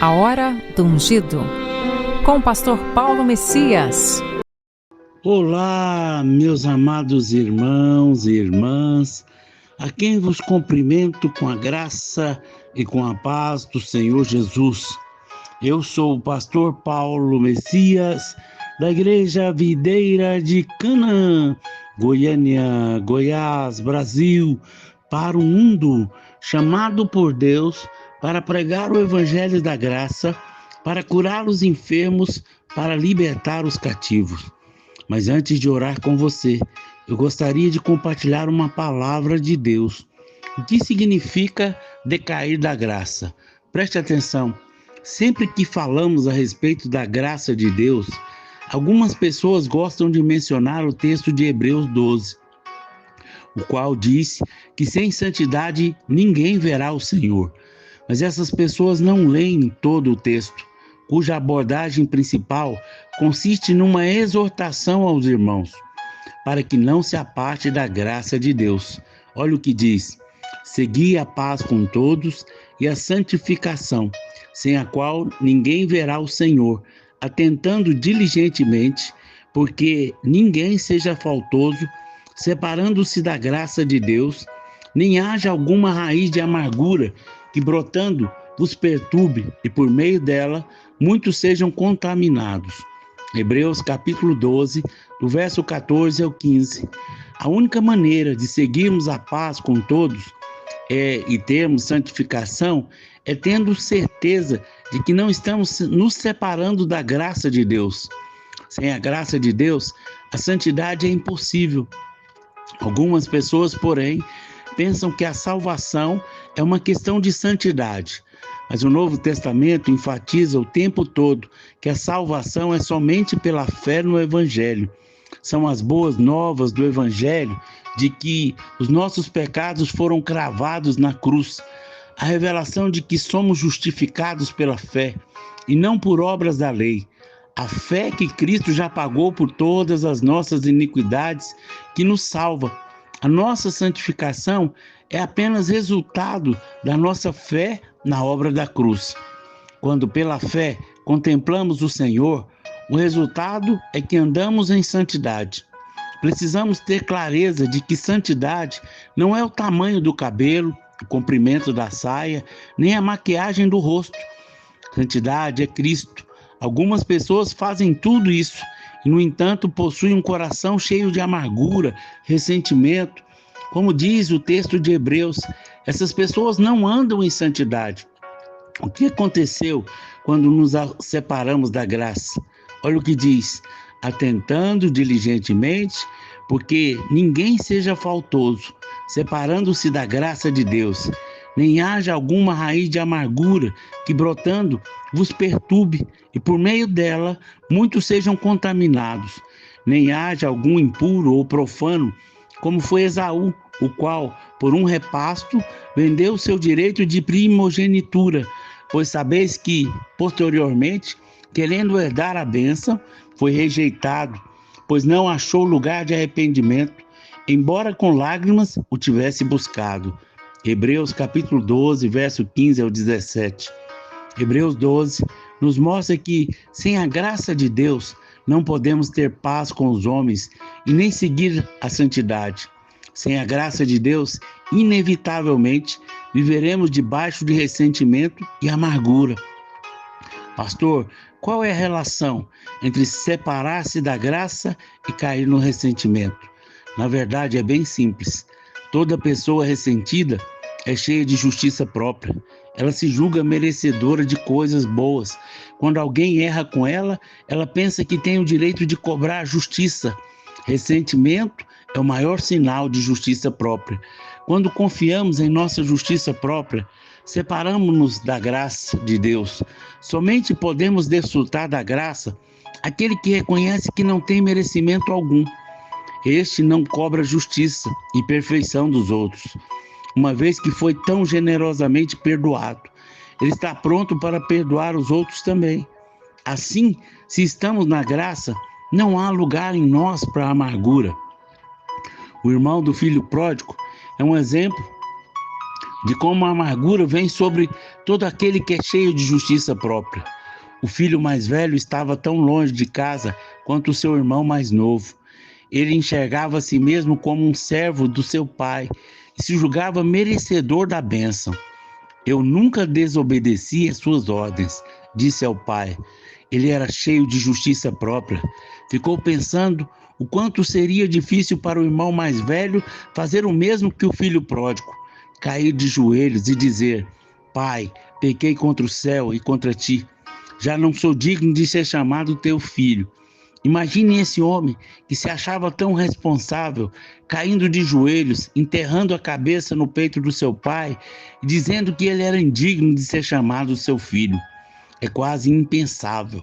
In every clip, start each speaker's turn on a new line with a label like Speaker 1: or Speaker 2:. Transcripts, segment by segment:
Speaker 1: A Hora do Ungido, com o pastor Paulo Messias.
Speaker 2: Olá, meus amados irmãos e irmãs, a quem vos cumprimento com a graça e com a paz do Senhor Jesus. Eu sou o pastor Paulo Messias, da Igreja Videira de Canaã, Goiânia, Goiás, Brasil, para o mundo, chamado por Deus para pregar o Evangelho da Graça, para curar os enfermos, para libertar os cativos. Mas antes de orar com você, eu gostaria de compartilhar uma palavra de Deus. O que significa decair da graça? Preste atenção. Sempre que falamos a respeito da graça de Deus, algumas pessoas gostam de mencionar o texto de Hebreus 12, o qual diz que sem santidade ninguém verá o Senhor. Mas essas pessoas não leem todo o texto, cuja abordagem principal consiste numa exortação aos irmãos, para que não se aparte da graça de Deus. Olha o que diz: segui a paz com todos e a santificação, sem a qual ninguém verá o Senhor, atentando diligentemente, porque ninguém seja faltoso, separando-se da graça de Deus, nem haja alguma raiz de amargura que brotando vos perturbe, e por meio dela muitos sejam contaminados. Hebreus capítulo 12, do verso 14 ao 15. A única maneira de seguirmos a paz com todos e termos santificação é tendo certeza de que não estamos nos separando da graça de Deus. Sem a graça de Deus, a santidade é impossível. Algumas pessoas, porém, pensam que a salvação é uma questão de santidade. Mas o Novo Testamento enfatiza o tempo todo que a salvação é somente pela fé no Evangelho. São as boas novas do Evangelho de que os nossos pecados foram cravados na cruz. A revelação de que somos justificados pela fé e não por obras da lei. A fé que Cristo já pagou por todas as nossas iniquidades, que nos salva. A nossa santificação é apenas resultado da nossa fé na obra da cruz. Quando pela fé contemplamos o Senhor, o resultado é que andamos em santidade. Precisamos ter clareza de que santidade não é o tamanho do cabelo, o comprimento da saia, nem a maquiagem do rosto. Santidade é Cristo. Algumas pessoas fazem tudo isso e, no entanto, possuem um coração cheio de amargura, ressentimento. Como diz o texto de Hebreus, essas pessoas não andam em santidade. O que aconteceu quando nos separamos da graça? Olha o que diz: atentando diligentemente, porque ninguém seja faltoso, separando-se da graça de Deus, nem haja alguma raiz de amargura que brotando vos perturbe, e por meio dela muitos sejam contaminados, nem haja algum impuro ou profano, como foi Esaú, o qual, por um repasto, vendeu o seu direito de primogenitura, pois sabeis que, posteriormente, querendo herdar a bênção, foi rejeitado, pois não achou lugar de arrependimento, embora com lágrimas o tivesse buscado. Hebreus capítulo 12, verso 15 ao 17. Hebreus 12 nos mostra que, sem a graça de Deus, não podemos ter paz com os homens e nem seguir a santidade. Sem a graça de Deus, inevitavelmente, viveremos debaixo de ressentimento e amargura. Pastor, qual é a relação entre separar-se da graça e cair no ressentimento? Na verdade, é bem simples. Toda pessoa ressentida é cheia de justiça própria. Ela se julga merecedora de coisas boas. Quando alguém erra com ela, ela pensa que tem o direito de cobrar a justiça. Ressentimento é o maior sinal de justiça própria. Quando confiamos em nossa justiça própria, separamos-nos da graça de Deus. Somente podemos desfrutar da graça aquele que reconhece que não tem merecimento algum. Este não cobra justiça e perfeição dos outros. Uma vez que foi tão generosamente perdoado, ele está pronto para perdoar os outros também. Assim, se estamos na graça, não há lugar em nós para amargura. O irmão do filho pródigo é um exemplo de como a amargura vem sobre todo aquele que é cheio de justiça própria. O filho mais velho estava tão longe de casa quanto o seu irmão mais novo. Ele enxergava a si mesmo como um servo do seu pai e se julgava merecedor da bênção. Eu nunca desobedeci às suas ordens, disse ao pai. Ele era cheio de justiça própria. Ficou pensando o quanto seria difícil para o irmão mais velho fazer o mesmo que o filho pródigo, cair de joelhos e dizer: Pai, pequei contra o céu e contra ti. Já não sou digno de ser chamado teu filho. Imagine esse homem que se achava tão responsável, caindo de joelhos, enterrando a cabeça no peito do seu pai, dizendo que ele era indigno de ser chamado seu filho. É quase impensável.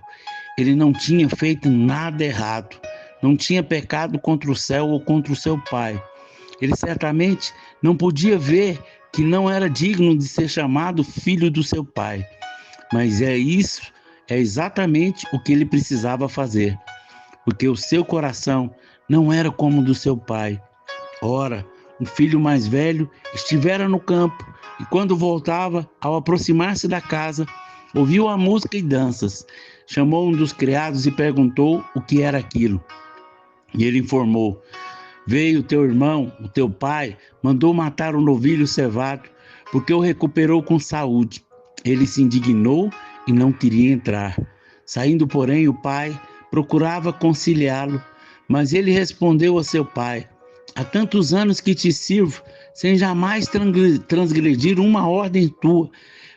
Speaker 2: Ele não tinha feito nada errado, não tinha pecado contra o céu ou contra o seu pai. Ele certamente não podia ver que não era digno de ser chamado filho do seu pai. Mas é exatamente o que ele precisava fazer, porque o seu coração não era como o do seu pai. Ora, o filho mais velho estivera no campo e quando voltava, ao aproximar-se da casa, ouviu a música e danças. Chamou um dos criados e perguntou o que era aquilo. E ele informou: Veio teu irmão, o teu pai, mandou matar um novilho cevado, porque o recuperou com saúde. Ele se indignou e não queria entrar. Saindo, porém, o pai procurava conciliá-lo, mas ele respondeu a seu pai: Há tantos anos que te sirvo, sem jamais transgredir uma ordem tua.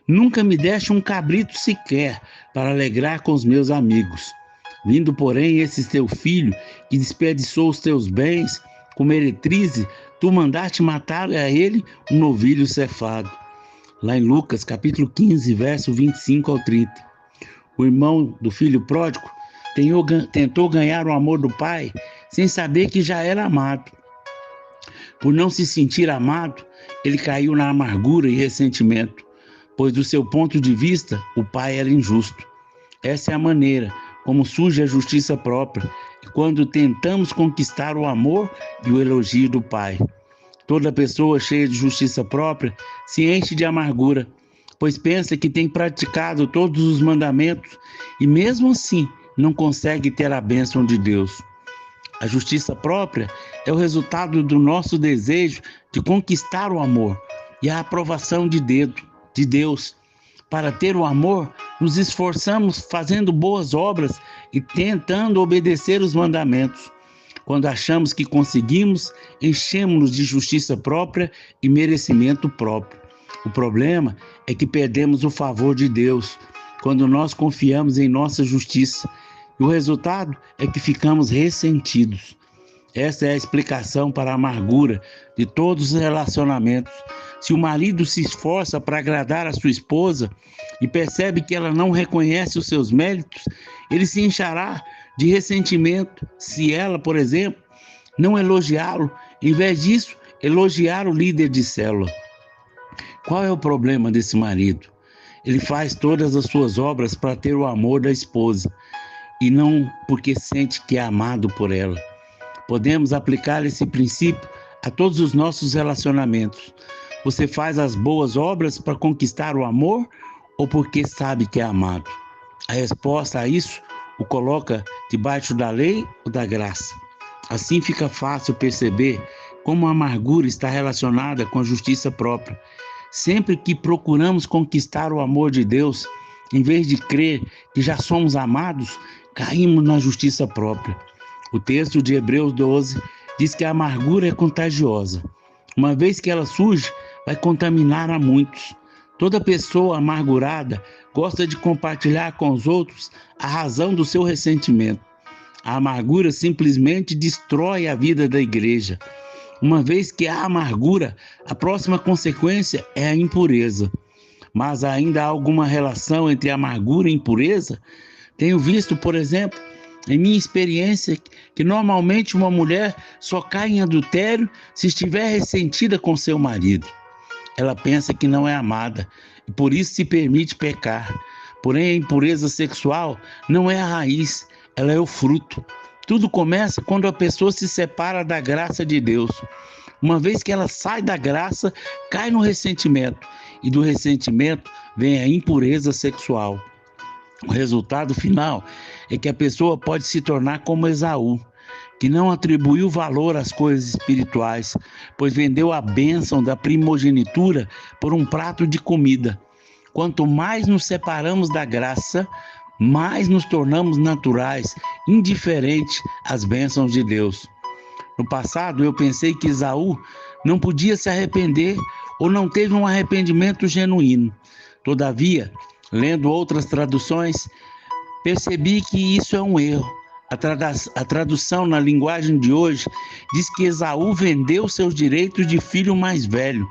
Speaker 2: Nunca me deste um cabrito sequer para alegrar com os meus amigos. Vindo, porém, esse teu filho, que desperdiçou os teus bens com meretrize, tu mandaste matar a ele um novilho cevado. Lá em Lucas, capítulo 15, verso 25 ao 30. O irmão do filho pródigo tentou ganhar o amor do pai sem saber que já era amado. Por não se sentir amado, ele caiu na amargura e ressentimento, pois do seu ponto de vista, o pai era injusto. Essa é a maneira como surge a justiça própria, e quando tentamos conquistar o amor e o elogio do pai. Toda pessoa cheia de justiça própria se enche de amargura, pois pensa que tem praticado todos os mandamentos e mesmo assim não consegue ter a bênção de Deus. A justiça própria é o resultado do nosso desejo de conquistar o amor e a aprovação de Deus. Para ter o amor, nos esforçamos fazendo boas obras e tentando obedecer os mandamentos. Quando achamos que conseguimos, enchemos-nos de justiça própria e merecimento próprio. O problema é que perdemos o favor de Deus quando nós confiamos em nossa justiça. E o resultado é que ficamos ressentidos. Essa é a explicação para a amargura de todos os relacionamentos. Se o marido se esforça para agradar a sua esposa e percebe que ela não reconhece os seus méritos, ele se enchará de ressentimento se ela, por exemplo, não elogiá-lo, em vez disso, elogiar o líder de célula. Qual é o problema desse marido? Ele faz todas as suas obras para ter o amor da esposa e não porque sente que é amado por ela. Podemos aplicar esse princípio a todos os nossos relacionamentos. Você faz as boas obras para conquistar o amor ou porque sabe que é amado? A resposta a isso o coloca debaixo da lei ou da graça. Assim fica fácil perceber como a amargura está relacionada com a justiça própria. Sempre que procuramos conquistar o amor de Deus, em vez de crer que já somos amados, caímos na justiça própria. O texto de Hebreus 12 diz que a amargura é contagiosa. Uma vez que ela surge, vai contaminar a muitos. Toda pessoa amargurada gosta de compartilhar com os outros a razão do seu ressentimento. A amargura simplesmente destrói a vida da igreja. Uma vez que há amargura, a próxima consequência é a impureza. Mas ainda há alguma relação entre amargura e impureza? Tenho visto, por exemplo, em minha experiência, que normalmente uma mulher só cai em adultério se estiver ressentida com seu marido. Ela pensa que não é amada e por isso se permite pecar. Porém, a impureza sexual não é a raiz, ela é o fruto. Tudo começa quando a pessoa se separa da graça de Deus. Uma vez que ela sai da graça, cai no ressentimento, e do ressentimento vem a impureza sexual. O resultado final é que a pessoa pode se tornar como Esaú, que não atribuiu valor às coisas espirituais, pois vendeu a bênção da primogenitura por um prato de comida. Quanto mais nos separamos da graça, mais nos tornamos naturais, indiferentes às bênçãos de Deus. No passado, eu pensei que Esaú não podia se arrepender ou não teve um arrependimento genuíno. Todavia, lendo outras traduções, percebi que isso é um erro. A tradução na linguagem de hoje diz que Esaú vendeu seus direitos de filho mais velho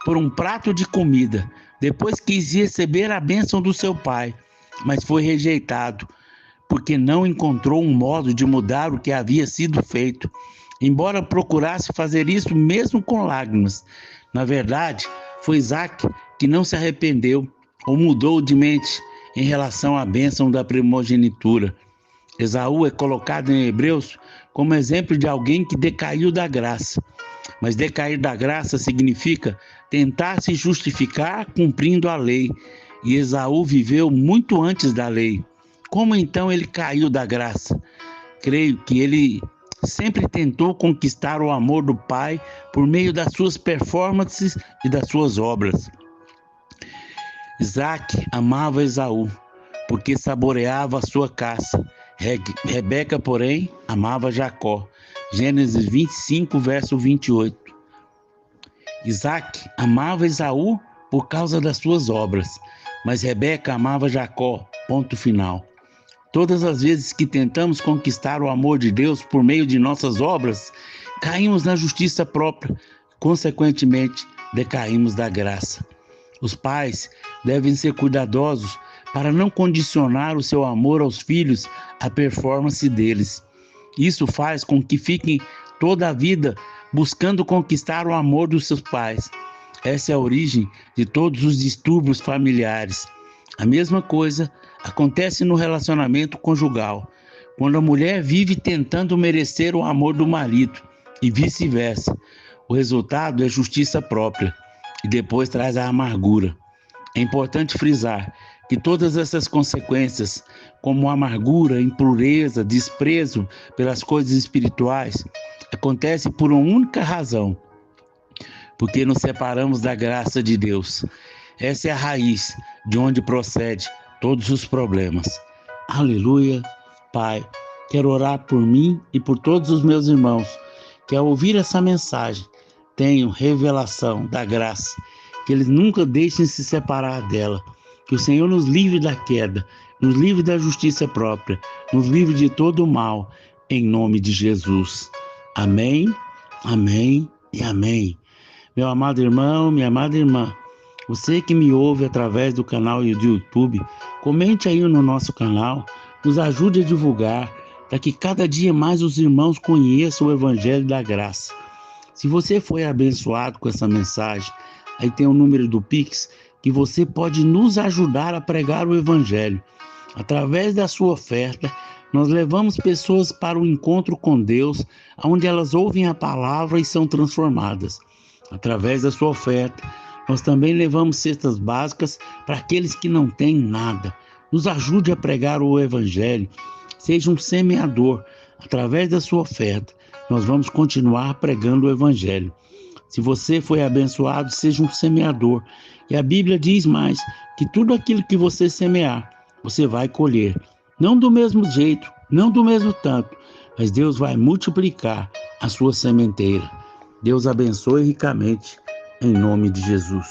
Speaker 2: por um prato de comida. Depois quis receber a bênção do seu pai, mas foi rejeitado, porque não encontrou um modo de mudar o que havia sido feito, embora procurasse fazer isso mesmo com lágrimas. Na verdade, foi Isaac que não se arrependeu ou mudou de mente em relação à bênção da primogenitura. Esaú é colocado em Hebreus como exemplo de alguém que decaiu da graça. Mas decair da graça significa tentar se justificar cumprindo a lei. E Esaú viveu muito antes da lei. Como então ele caiu da graça? Creio que ele sempre tentou conquistar o amor do pai por meio das suas performances e das suas obras. Isaac amava Esaú, porque saboreava a sua caça. Rebeca, porém, amava Jacó. Gênesis 25, verso 28. Isaac amava Esaú por causa das suas obras, mas Rebeca amava Jacó, ponto final. Todas as vezes que tentamos conquistar o amor de Deus por meio de nossas obras, caímos na justiça própria, consequentemente, decaímos da graça. Os pais devem ser cuidadosos para não condicionar o seu amor aos filhos à performance deles. Isso faz com que fiquem toda a vida buscando conquistar o amor dos seus pais. Essa é a origem de todos os distúrbios familiares. A mesma coisa acontece no relacionamento conjugal, quando a mulher vive tentando merecer o amor do marido e vice-versa. O resultado é justiça própria e depois traz a amargura. É importante frisar que todas essas consequências, como amargura, impureza, desprezo pelas coisas espirituais, acontecem por uma única razão: porque nos separamos da graça de Deus. Essa é a raiz de onde procede todos os problemas. Aleluia. Pai, quero orar por mim e por todos os meus irmãos que, ao ouvir essa mensagem, tenham revelação da graça, que eles nunca deixem se separar dela. Que o Senhor nos livre da queda, nos livre da justiça própria, nos livre de todo o mal, em nome de Jesus. Amém, amém e amém. Meu amado irmão, minha amada irmã, você que me ouve através do canal do YouTube, comente aí no nosso canal, nos ajude a divulgar, para que cada dia mais os irmãos conheçam o Evangelho da Graça. Se você foi abençoado com essa mensagem, aí tem o número do Pix, que você pode nos ajudar a pregar o Evangelho. Através da sua oferta, nós levamos pessoas para o encontro com Deus, onde elas ouvem a palavra e são transformadas. Através da sua oferta, nós também levamos cestas básicas para aqueles que não têm nada. Nos ajude a pregar o Evangelho. Seja um semeador. Através da sua oferta, nós vamos continuar pregando o Evangelho. Se você foi abençoado, seja um semeador. E a Bíblia diz mais, que tudo aquilo que você semear, você vai colher. Não do mesmo jeito, não do mesmo tanto, mas Deus vai multiplicar a sua sementeira. Deus abençoe ricamente, em nome de Jesus.